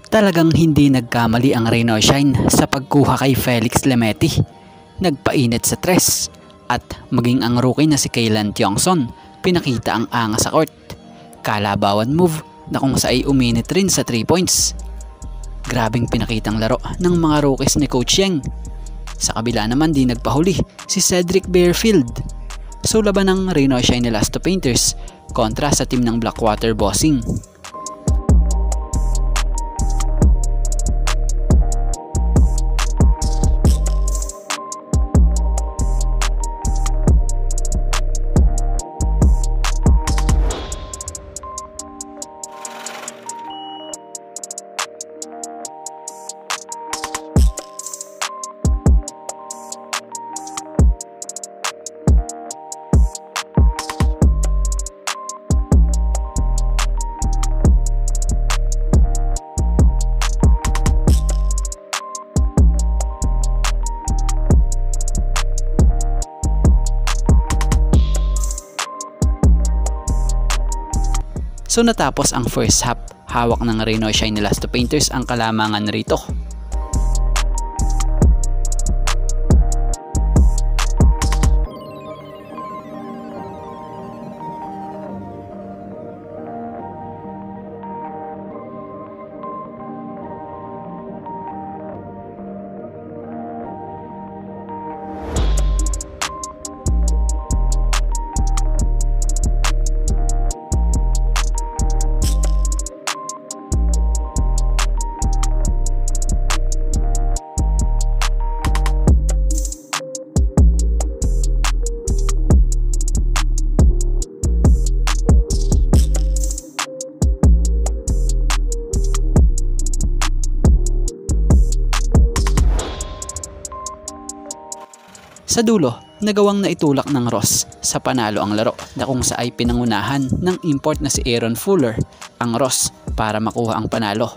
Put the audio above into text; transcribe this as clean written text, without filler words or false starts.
Talagang hindi nagkamali ang Rain or Shine sa pagkuha kay Felix Lemeti. Nagpainit sa tres at maging ang rookie na si Kaylan Tiongson pinakita ang angas sa court. Kalabawan move na kung sa ay uminit rin sa 3 points. Grabing pinakitang laro ng mga rookies ni Coach Yeng. Sa kabila naman di nagpahuli si Cedric Barefield. So laban ng Rain or Shine ni Lasto Painters kontra sa team ng Blackwater Bossing. So natapos ang first half, hawak ng Rain or Shine ni Lasto Painters ang kalamangan rito. Sa dulo, nagawang naitulak ng Ross sa panalo ang laro na kung sa ay pinangunahan ng import na si Aaron Fuller ang Ross para makuha ang panalo.